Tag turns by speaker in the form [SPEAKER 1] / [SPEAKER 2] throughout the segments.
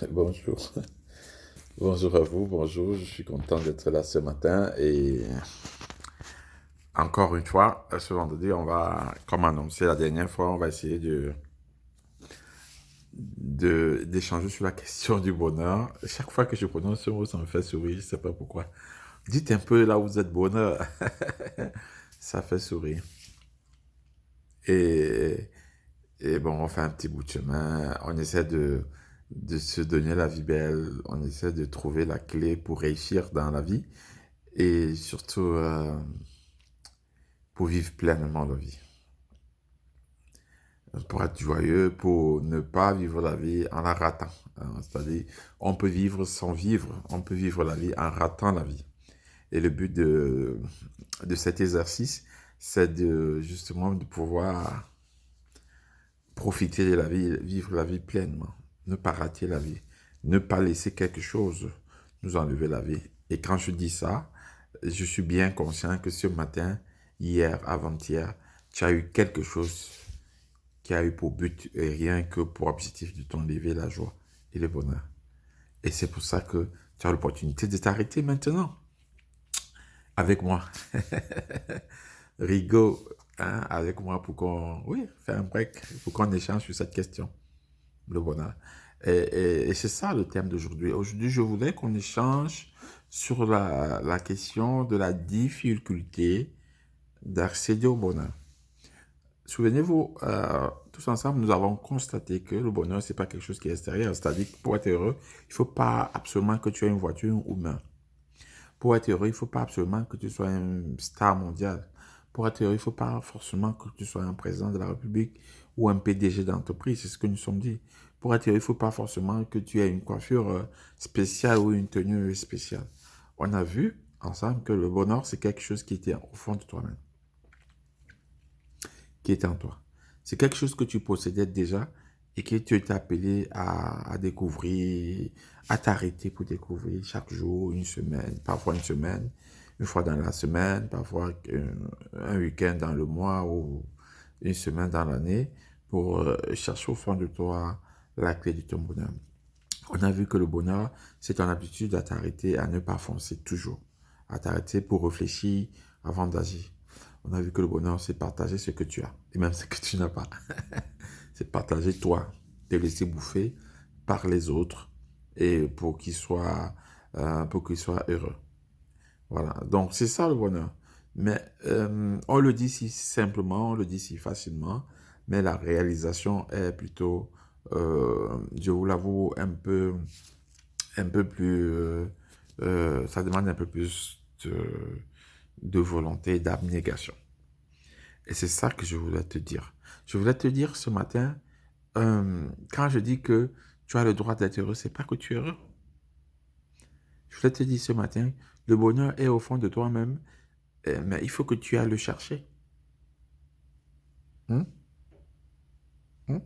[SPEAKER 1] Bonjour, bonjour à vous, bonjour, je suis content d'être là ce matin et encore une fois, ce vendredi, comme annoncé la dernière fois, on va essayer d'échanger sur la question du bonheur. Chaque fois que je prononce ce mot, ça me fait sourire, je sais pas pourquoi. Dites un peu là où vous êtes bonheur, ça fait sourire. Et, et bon, on fait un petit bout de chemin, on essaie de se donner la vie belle, on essaie de trouver la clé pour réussir dans la vie. Et surtout pour vivre pleinement la vie. Pour être joyeux, pour ne pas vivre la vie en la ratant. C'est-à-dire, on peut vivre sans vivre, on peut vivre la vie en ratant la vie. Et le but de cet exercice, c'est justement de pouvoir profiter de la vie, vivre la vie pleinement, ne pas rater la vie, ne pas laisser quelque chose nous enlever la vie. Et quand je dis ça, je suis bien conscient que ce matin, hier, avant-hier, tu as eu quelque chose qui a eu pour but et rien que pour objectif de t'enlever la joie et le bonheur. Et c'est pour ça que tu as l'opportunité de t'arrêter maintenant avec moi. Rigo, hein, avec moi pour qu'on, oui, faire un break, pour qu'on échange sur cette question, le bonheur. Et c'est ça le thème d'aujourd'hui. Aujourd'hui, je voulais qu'on échange sur la question de la difficulté d'accéder au bonheur. Souvenez-vous, tous ensemble, nous avons constaté que le bonheur, c'est pas quelque chose qui est extérieur. C'est-à-dire que pour être heureux, il faut pas absolument que tu aies une voiture ou main. Pour être heureux, il faut pas absolument que tu sois un star mondial. Pour être heureux, il faut pas forcément que tu sois un président de la République ou un PDG d'entreprise. C'est ce que nous sommes dit. Pour être heureux, il faut pas forcément que tu aies une coiffure spéciale ou une tenue spéciale. On a vu ensemble que le bonheur, c'est quelque chose qui était au fond de toi-même, qui est en toi. C'est quelque chose que tu possédais déjà et que tu es appelé à découvrir, à t'arrêter pour découvrir chaque jour, une semaine, une fois dans la semaine, parfois un week-end dans le mois ou une semaine dans l'année pour chercher au fond de toi la clé de ton bonheur. On a vu que le bonheur, c'est ton habitude à t'arrêter, à ne pas foncer toujours, à t'arrêter pour réfléchir avant d'agir. On a vu que le bonheur, c'est partager ce que tu as, et même ce que tu n'as pas. C'est partager toi, te laisser bouffer par les autres, et pour qu'ils soient heureux. Voilà, donc c'est ça le bonheur. Mais on le dit si simplement, on le dit si facilement, mais la réalisation est plutôt, je vous l'avoue, un peu plus, ça demande un peu plus de volonté, d'abnégation. Et c'est ça que je voulais te dire. Je voulais te dire ce matin, quand je dis que tu as le droit d'être heureux, c'est pas que tu es heureux. Je voulais te dire ce matin, le bonheur est au fond de toi-même, mais il faut que tu ailles le chercher. Hein? Hein?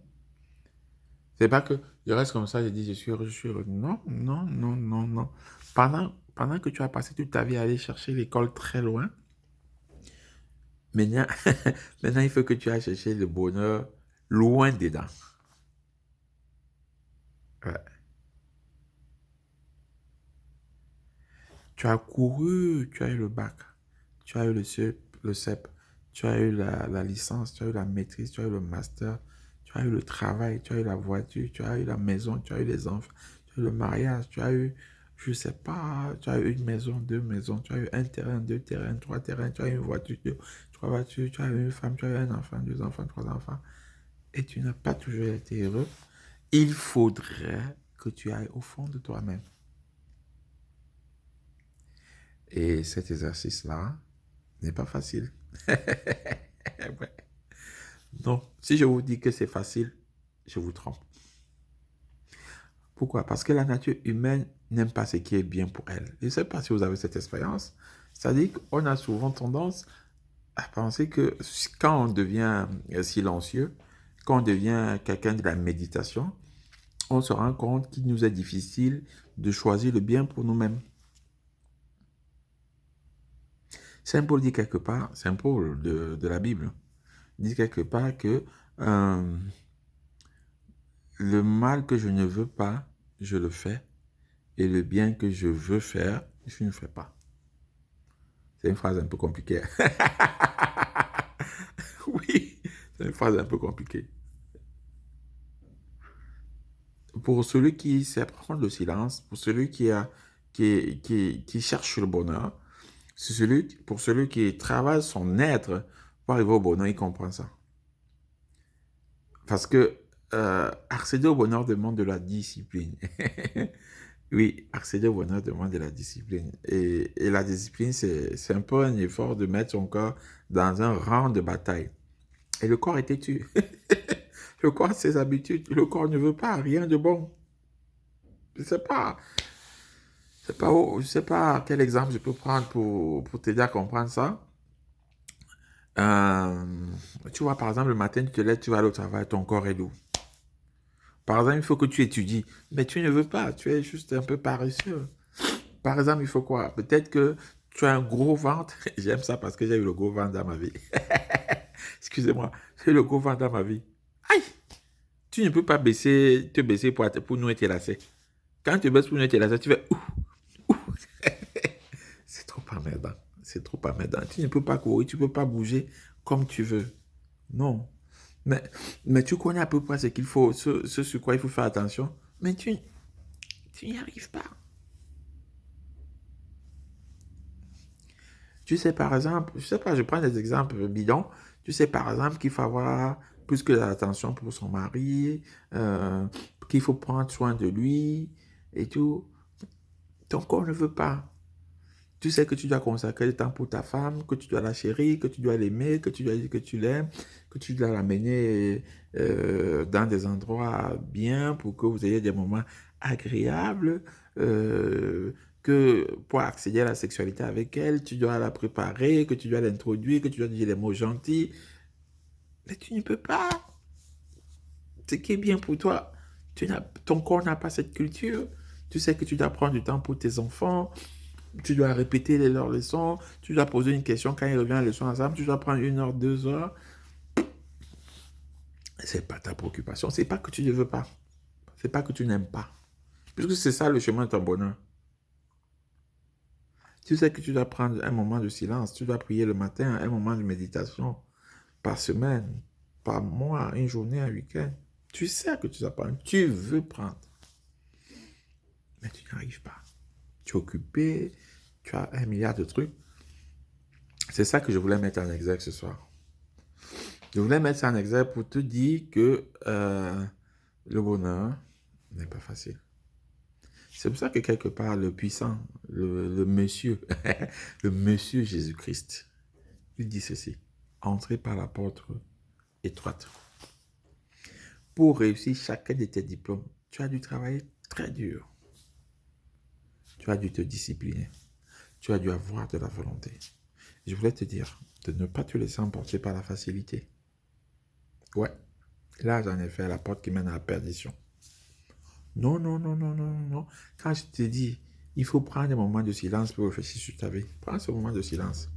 [SPEAKER 1] C'est pas que je reste comme ça, je dis je suis heureux, je suis heureux. Non, non, non, non, non. Pendant que tu as passé toute ta vie à aller chercher l'école très loin, maintenant, maintenant il faut que tu ailles chercher le bonheur loin dedans. Ouais. Tu as couru, tu as eu le bac, tu as eu le CEP, tu as eu la licence, tu as eu la maîtrise, tu as eu le master, tu as eu le travail, tu as eu la voiture, tu as eu la maison, tu as eu les enfants, tu as eu le mariage, tu as eu, je sais pas, tu as eu une maison, deux maisons, tu as eu un terrain, deux terrains, trois terrains, tu as eu une voiture, trois voitures, tu as eu une femme, tu as eu un enfant, deux enfants, trois enfants, et tu n'as pas toujours été heureux. Il faudrait que tu ailles au fond de toi-même. Et cet exercice-là n'est pas facile. Ouais. Non, si je vous dis que c'est facile, je vous trompe. Pourquoi? Parce que la nature humaine n'aime pas ce qui est bien pour elle. Je ne sais pas si vous avez cette expérience. C'est-à-dire qu'on a souvent tendance à penser que quand on devient silencieux, quand on devient quelqu'un de la méditation, on se rend compte qu'il nous est difficile de choisir le bien pour nous-mêmes. Saint Paul dit quelque part, Saint Paul de la Bible, dit quelque part que euh, le mal que je ne veux pas, je le fais. Et le bien que je veux faire, je ne fais pas. C'est une phrase un peu compliquée. Oui, c'est une phrase un peu compliquée. Pour celui qui sait prendre le silence, pour celui qui cherche le bonheur, pour celui qui travaille son être pour arriver au bonheur, il comprend ça. Parce que accéder au bonheur demande de la discipline. Oui, accéder au bonheur demande de la discipline. Et la discipline, c'est un peu un effort de mettre son corps dans un rang de bataille. Et le corps est têtu. Le corps a ses habitudes. Le corps ne veut pas rien de bon. Je sais pas. Je sais pas quel exemple je peux prendre pour t'aider à comprendre ça. Euh, Tu vois, par exemple, le matin, tu te lèves, tu vas aller au travail, ton corps est lourd. Par exemple, il faut que tu étudies, mais tu ne veux pas, tu es juste un peu paresseux. Par exemple, il faut quoi? Peut-être que tu as un gros ventre. J'aime ça parce que j'ai eu le gros ventre dans ma vie. Excusez-moi, j'ai eu le gros ventre dans ma vie. Aïe! Tu ne peux pas te baisser pour nouer tes lacets. Quand tu baisses pour nouer tes lacets, tu fais ouh, ouh. C'est trop emmerdant. C'est trop emmerdant. Tu ne peux pas courir, tu ne peux pas bouger comme tu veux. Non. Mais, mais tu connais à peu près ce qu'il faut, ce sur quoi il faut faire attention. Mais tu n'y arrives pas. Tu sais, par exemple, je sais pas, je prends des exemples bidons. Tu sais, par exemple, qu'il faut avoir plus que l'attention pour son mari, euh, qu'il faut prendre soin de lui et tout. Ton corps ne veut pas. Tu sais que tu dois consacrer du temps pour ta femme, que tu dois la chérir, que tu dois l'aimer, que tu dois dire que tu l'aimes, que tu dois l'amener dans des endroits bien pour que vous ayez des moments agréables, que pour accéder à la sexualité avec elle, tu dois la préparer, que tu dois l'introduire, que tu dois dire des mots gentils. Mais tu ne peux pas. Ce qui est bien pour toi, ton corps n'a pas cette culture. Tu sais que tu dois prendre du temps pour tes enfants, tu dois répéter leurs leçons, tu dois poser une question quand ils reviennent à la leçon ensemble, tu dois prendre 1 heure, 2 heures. C'est pas ta préoccupation, c'est pas que tu ne veux pas, c'est pas que tu n'aimes pas. Puisque c'est ça le chemin de ton bonheur. Tu sais que tu dois prendre un moment de silence, tu dois prier le matin, un moment de méditation par semaine, par mois, une journée, un week-end. Tu sais que tu dois prendre, tu veux prendre, mais tu n'y arrives pas. Tu es occupé, tu as 1 milliard de trucs. C'est ça que je voulais mettre en exergue ce soir. Je voulais mettre ça en exergue pour te dire que le bonheur n'est pas facile. C'est pour ça que quelque part, le puissant, le monsieur, le monsieur Jésus-Christ, il dit ceci: entrez par la porte étroite. Pour réussir chacun de tes diplômes, tu as dû travailler très dur. Tu as dû te discipliner. Tu as dû avoir de la volonté. Je voulais te dire de ne pas te laisser emporter par la facilité. Ouais, là j'en ai fait la porte qui mène à la perdition. Non, non, non, non, non, non. Quand je te dis, il faut prendre un moment de silence pour réfléchir sur ta vie, prends ce moment de silence.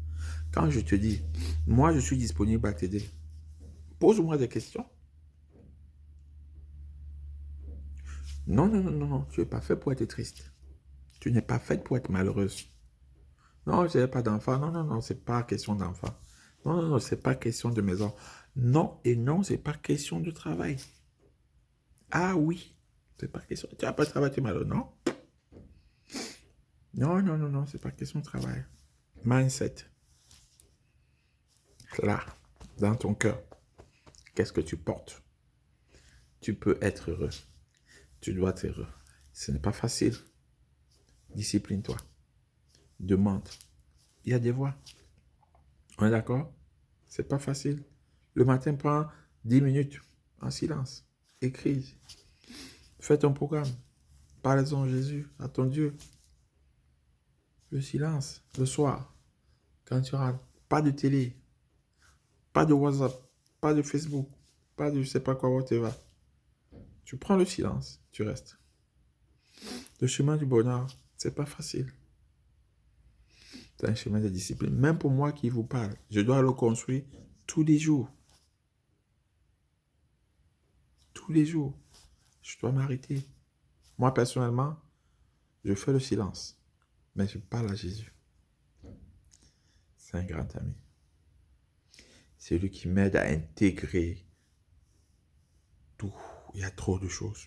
[SPEAKER 1] Quand je te dis, moi je suis disponible à t'aider, pose-moi des questions. Non, non, non, non, non, tu n'es pas fait pour être triste. Tu n'es pas faite pour être malheureuse. Non, je n'ai pas d'enfant. Non, non, non, c'est pas question d'enfant. Non, non, non, c'est pas question de maison. Non et non, c'est pas question de travail. Ah oui, c'est pas question. Tu n'as pas de travail, tu es malheureux. Non, non, non, non, non, c'est pas question de travail. Mindset. Là, dans ton cœur, qu'est-ce que tu portes? Tu peux être heureux. Tu dois être heureux. Ce n'est pas facile. Discipline-toi. Demande. Il y a des voies. On est d'accord? C'est pas facile. Le matin, prends 10 minutes en silence. Écris. Fais ton programme. Parle-en à Jésus, à ton Dieu. Le silence, le soir, quand tu rentres. Pas de télé, pas de WhatsApp, pas de Facebook, pas de je sais pas quoi, whatever. Tu prends le silence, tu restes. Le chemin du bonheur, c'est pas facile. C'est un chemin de discipline. Même pour moi qui vous parle, je dois le construire tous les jours. Tous les jours. Je dois m'arrêter. Moi, personnellement, je fais le silence. Mais je parle à Jésus. C'est un grand ami. C'est lui qui m'aide à intégrer tout. Il y a trop de choses.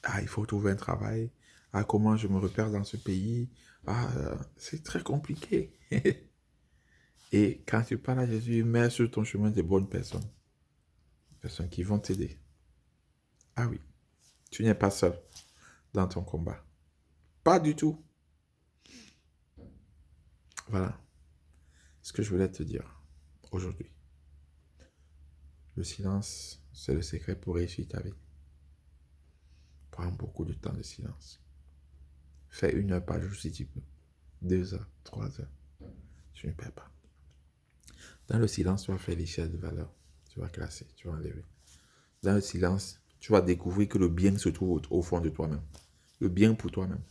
[SPEAKER 1] Ah, il faut trouver un travail. Ah, comment je me repère dans ce pays? Ah, c'est très compliqué. Et quand tu parles à Jésus, il met sur ton chemin des bonnes personnes. Des personnes qui vont t'aider. Ah oui, tu n'es pas seul dans ton combat. Pas du tout. Voilà ce que je voulais te dire aujourd'hui. Le silence, c'est le secret pour réussir ta vie. Prends beaucoup de temps de silence. Fais 1 heure par jour si tu peux. 2 heures, 3 heures. Tu ne perds pas. Dans le silence, tu vas faire l'échelle de valeur. Tu vas classer, tu vas enlever. Dans le silence, tu vas découvrir que le bien se trouve au fond de toi-même. Le bien pour toi-même.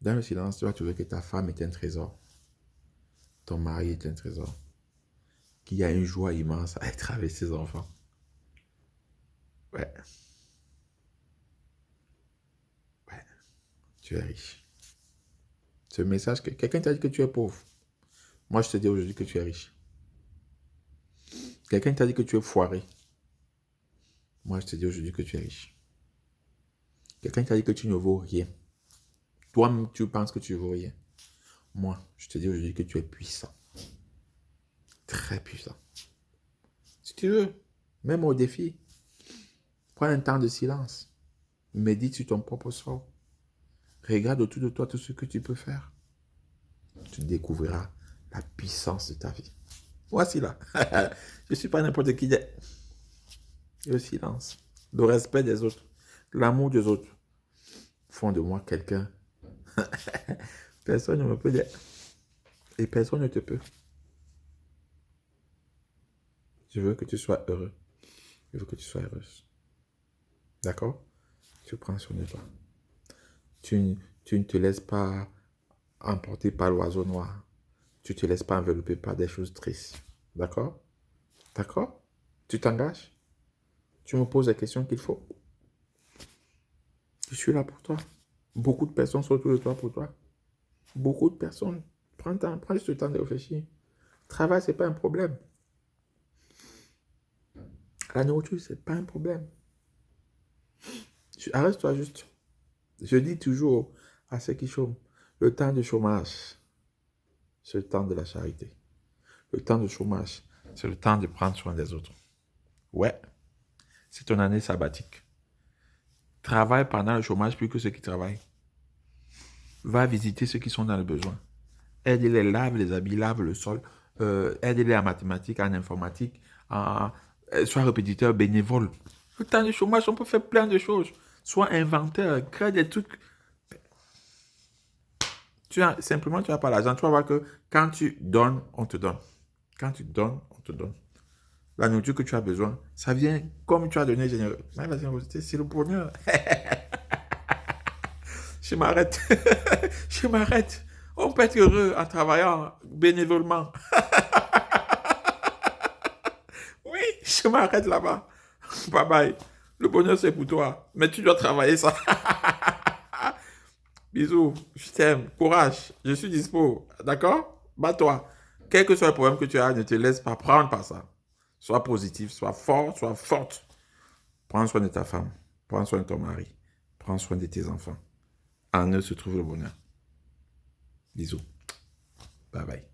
[SPEAKER 1] Dans le silence, tu vas trouver que ta femme est un trésor. Ton mari est un trésor. Qu'il y a une joie immense à être avec ses enfants. Ouais. Ouais. Tu es riche. Ce message, que quelqu'un t'a dit que tu es pauvre. Moi, je te dis aujourd'hui que tu es riche. Quelqu'un t'a dit que tu es foiré. Moi, je te dis aujourd'hui que tu es riche. Quelqu'un t'a dit que tu ne vaux rien. Toi-même, tu penses que tu ne vaux rien. Moi, je te dis aujourd'hui que tu es puissant. Très puissant. Si tu veux, même au défi, prends un temps de silence. Médite sur ton propre sort. Regarde autour de toi tout ce que tu peux faire. Tu découvriras la puissance de ta vie. Voici là. Je ne suis pas n'importe qui. Le silence, le respect des autres, l'amour des autres font de moi quelqu'un. Personne ne me peut dire. Et personne ne te peut. Je veux que tu sois heureux. Je veux que tu sois heureuse. D'accord? Tu prends soin de toi. Tu ne te laisses pas emporter par l'oiseau noir. Tu ne te laisses pas envelopper par des choses tristes. D'accord? D'accord? Tu t'engages? Tu me poses les questions qu'il faut. Je suis là pour toi. Beaucoup de personnes sont autour de toi pour toi. Beaucoup de personnes. Prends juste le temps de réfléchir. Travail, ce n'est pas un problème. La nourriture, ce n'est pas un problème. Arrête-toi juste. Je dis toujours à ceux qui chôment, le temps de chômage, c'est le temps de la charité. Le temps de chômage, c'est le temps de prendre soin des autres. Ouais, c'est ton année sabbatique. Travaille pendant le chômage plus que ceux qui travaillent. Va visiter ceux qui sont dans le besoin. Aide-les, lave les habits, lave le sol. Aide-les en mathématiques, en informatique. Sois répétiteur, bénévole. Le temps de chômage, on peut faire plein de choses. Sois inventeur, crée des trucs. Simplement, tu n'as pas l'argent. Tu vas voir que quand tu donnes, on te donne. Quand tu donnes, on te donne. La nourriture que tu as besoin, ça vient comme tu as donné généreux. Mais la générosité, c'est le bonheur. Je m'arrête. Je m'arrête. On peut être heureux en travaillant bénévolement. Oui, je m'arrête là-bas. Bye bye. Le bonheur, c'est pour toi. Mais tu dois travailler ça. Bisous. Je t'aime. Courage. Je suis dispo. D'accord? Bats-toi. Quel que soit le problème que tu as, ne te laisse pas prendre par ça. Sois positif, sois fort, sois forte. Prends soin de ta femme. Prends soin de ton mari. Prends soin de tes enfants. En eux se trouve le bonheur. Bisous. Bye bye.